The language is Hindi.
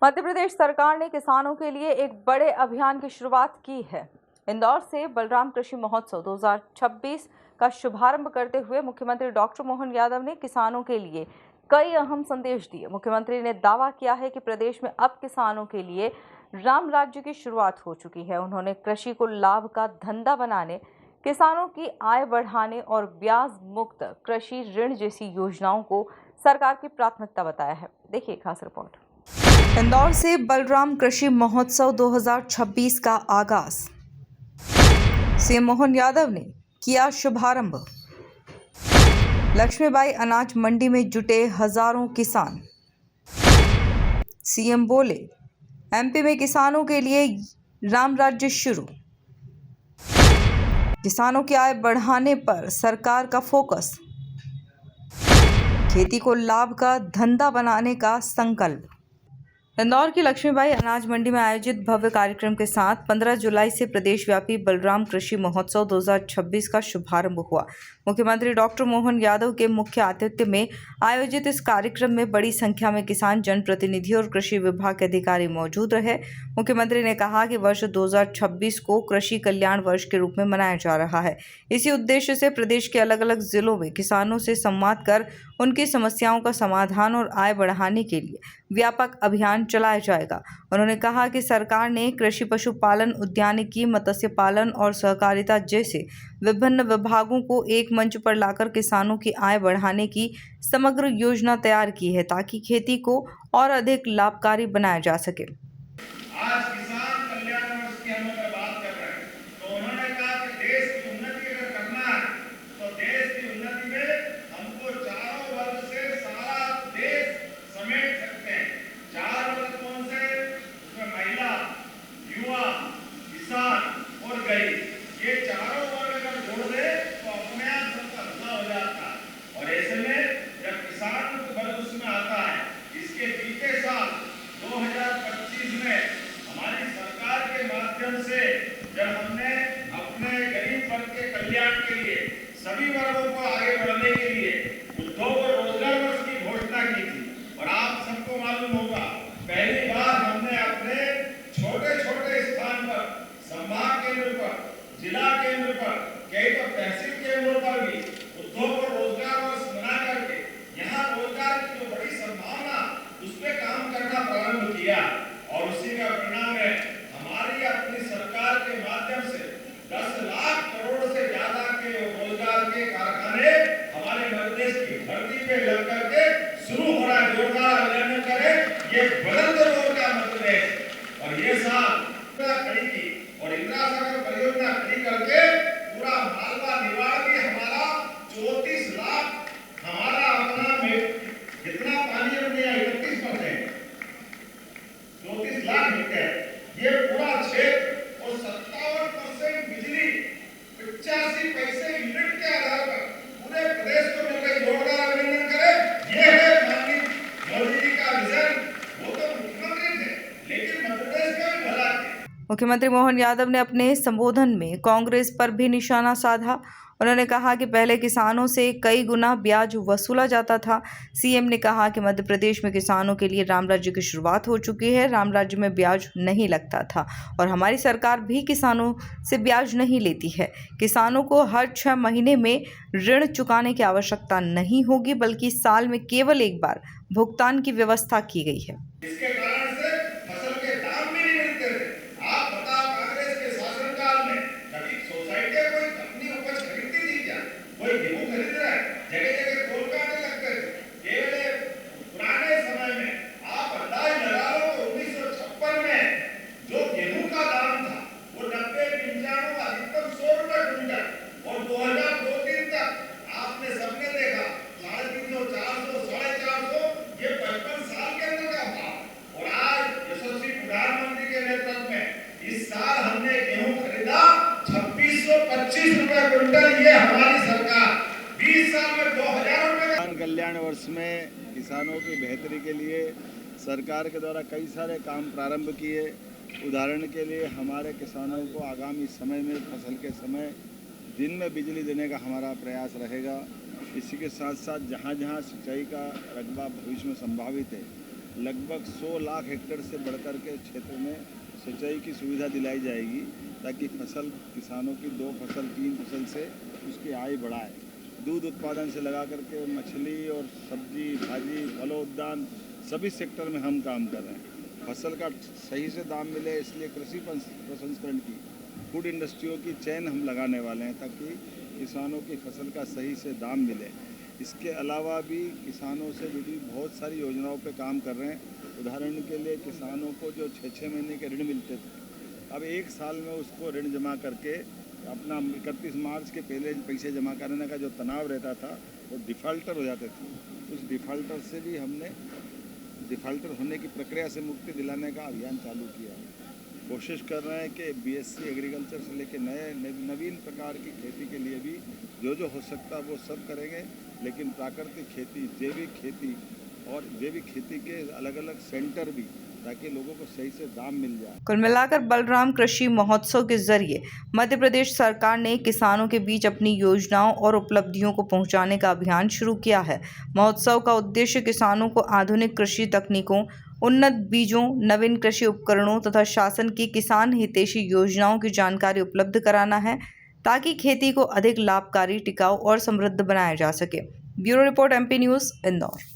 मध्य प्रदेश सरकार ने किसानों के लिए एक बड़े अभियान की शुरुआत की है। इंदौर से बलराम कृषि महोत्सव 2026 का शुभारंभ करते हुए मुख्यमंत्री डॉक्टर मोहन यादव ने किसानों के लिए कई अहम संदेश दिए। मुख्यमंत्री ने दावा किया है कि प्रदेश में अब किसानों के लिए राम राज्य की शुरुआत हो चुकी है। उन्होंने कृषि को लाभ का धंधा बनाने, किसानों की आय बढ़ाने और ब्याज मुक्त कृषि ऋण जैसी योजनाओं को सरकार की प्राथमिकता बताया है। देखिए खास रिपोर्ट। इंदौर से बलराम कृषि महोत्सव 2026 का आगाज। सीएम मोहन यादव ने किया शुभारंभ। लक्ष्मीबाई अनाज मंडी में जुटे हजारों किसान। सीएम बोले, एमपी में किसानों के लिए राम राज्य शुरू। किसानों की आय बढ़ाने पर सरकार का फोकस। खेती को लाभ का धंधा बनाने का संकल्प। इंदौर की लक्ष्मीबाई अनाज मंडी में आयोजित भव्य कार्यक्रम के साथ 15 जुलाई से प्रदेशव्यापी बलराम कृषि महोत्सव 2026 का शुभारंभ हुआ। मुख्यमंत्री डॉक्टर मोहन यादव के मुख्य आतिथ्य में आयोजित इस कार्यक्रम में बड़ी संख्या में किसान, जनप्रतिनिधि और कृषि विभाग के अधिकारी मौजूद रहे। मुख्यमंत्री ने कहा कि वर्ष 2026 को कृषि कल्याण वर्ष के रूप में मनाया जा रहा है। इसी उद्देश्य से प्रदेश के अलग अलग जिलों में किसानों से संवाद कर उनकी समस्याओं का समाधान और आय बढ़ाने के लिए व्यापक अभियान चलाया जाएगा। उन्होंने कहा कि सरकार ने कृषि, पशुपालन, उद्यानिकी, मत्स्य पालन और सहकारिता जैसे विभिन्न विभागों को एक मंच पर लाकर किसानों की आय बढ़ाने की समग्र योजना तैयार की है, ताकि खेती को और अधिक लाभकारी बनाया जा सके। आज किसान कल्याण वर्ष की हम अगर बात कर रहे हैं तो उन्होंने कहा कि देश की उन्नति अगर करना है तो देश की उन्नति में हमको चारों वर्ग से सारा देश समेट सकते हैं। चार वर्ग कौन से? उसमें महिला, युवा, किसान और गरीब, ये चारों वर्ग अगर जोड़ दे तो अपने आप सबका भला हो जाता है। और ऐसे में जब किसान वर्ग उसमें आता है, इसके बीते साल 2025 में हमारी सरकार के माध्यम से जब हमने अपने गरीब वर्ग के कल्याण के लिए, सभी वर्गों को आगे बढ़ने के लिए उद्योग और रोजगार वर्ष की घोषणा की थी। और आप सबको मालूम होगा, पहली बार हमने अपने छोटे छोटे स्थान पर, संभाग केंद्र पर, जिला केंद्र पर, कई तो तहसील केंद्रों पर भी उद्योग और रोजगार वर्ष बना करके यहाँ रोजगार की जो बड़ी संभावना, उस पर काम करना प्रारंभ किया। और उसी का परिणाम है हमारी अपनी सरकार के माध्यम से 10 लाख करोड़ से ज्यादा के रोजगार के कारखाने हमारे मध्य प्रदेश की धरती पे लग करके शुरू हो रहा है। जोरदार अभियान करें, ये बुलंद दौर का मध्य प्रदेश। और ये साल खड़ी की और इंदिरा सागर परियोजना खड़ी करके पूरा मालवा निवाड़ भी हमारा 34 लाख हमारा अपना में कितना पानी है 31%, 34 लाख हेक्टेयर ये पूरा क्षेत्र और 57% बिजली 85 पैसे यूनिट के आधार पर पूरे प्रदेश को मिल रही। जोरदार अभिनंदन करें। ये है माननीय मोदी जी का विजन। वो तो मुख्यमंत्री थे, लेकिन मध्य प्रदेश का भी भला किया। मुख्यमंत्री मोहन यादव ने अपने संबोधन में कांग्रेस पर भी निशाना साधा। उन्होंने कहा कि पहले किसानों से कई गुना ब्याज वसूला जाता था। सीएम ने कहा कि मध्य प्रदेश में किसानों के लिए राम राज्य की शुरुआत हो चुकी है। राम राज्य में ब्याज नहीं लगता था और हमारी सरकार भी किसानों से ब्याज नहीं लेती है। किसानों को हर 6 महीने में ऋण चुकाने की आवश्यकता नहीं होगी, बल्कि साल में केवल एक बार भुगतान की व्यवस्था की गई है। इसके कारण से फसल के दाम भी नहीं मिलते थे। आप बताओ, कांग्रेस के शासनकाल में कभी सोसाइटियां कोई अपनी उपज खरीदती थी क्या? कोई गेहूं खरीद रहा है, जगह जगह टोल काटे लगते थे। केवल पुराने समय में आप अंदाज लगा लो तो 1956 में जो गेहूं का दाम था वो 90-95 अधिकतम 100 रुपए क्विंटल, और 2002-03 तक आपने सबने देखा 350, 400, 450, ये 55 साल के अंदर का भाव। और आज यशस्वी प्रधानमंत्री के नेतृत्व में इस साल हमने गेहूं खरीदा 2625 रुपए क्विंटल। ये हमारी सरकार 20 साल में 2000 रुपए। किसान कल्याण वर्ष में किसानों की बेहतरी के लिए सरकार के द्वारा कई सारे काम प्रारंभ किए। उदाहरण के लिए हमारे किसानों को आगामी समय में, फसल के समय, दिन में बिजली देने का हमारा प्रयास रहेगा। इसी के साथ साथ जहाँ जहाँ सिंचाई का रकबा भविष्य में संभावित है, लगभग 100 लाख हेक्टेयर से बढ़कर के क्षेत्र में सिंचाई की सुविधा दिलाई जाएगी, ताकि फसल किसानों की 2 फसल 3 फसल से उसकी आय बढ़ाए। दूध उत्पादन से लगा करके मछली और सब्जी भाजी फलोद्यान सभी सेक्टर में हम काम कर रहे हैं। फसल का सही से दाम मिले, इसलिए कृषि प्रसंस्करण की फूड इंडस्ट्रियों की चेन हम लगाने वाले हैं, ताकि किसानों की फसल का सही से दाम मिले। इसके अलावा भी किसानों से जुड़ी बहुत सारी योजनाओं पे काम कर रहे हैं। उदाहरण के लिए किसानों को जो 6-6 महीने के ऋण मिलते थे, अब 1 साल में उसको ऋण जमा करके अपना 31 मार्च के पहले पैसे जमा करने का जो तनाव रहता था, वो डिफ़ाल्टर हो जाते थे। उस डिफ़ाल्टर से भी हमने डिफ़ाल्टर होने की प्रक्रिया से मुक्ति दिलाने का अभियान चालू किया है। कोशिश कर रहे हैं कि बीएससी एग्रीकल्चर से लेकर नवीन प्रकार की खेती के लिए भी जो हो सकता है वो सब करेंगे, लेकिन प्राकृतिक खेती, जैविक खेती के अलग अलग सेंटर भी, ताकि लोगों को सही से दाम मिल जाए। कुल मिलाकर बलराम कृषि महोत्सव के जरिए मध्य प्रदेश सरकार ने किसानों के बीच अपनी योजनाओं और उपलब्धियों को पहुंचाने का अभियान शुरू किया है। महोत्सव का उद्देश्य किसानों को आधुनिक कृषि तकनीकों, उन्नत बीजों, नवीन कृषि उपकरणों तथा शासन की किसान हितैषी योजनाओं की जानकारी उपलब्ध कराना है, ताकि खेती को अधिक लाभकारी, टिकाऊ और समृद्ध बनाया जा सके। Bureau report, MP news, Indore.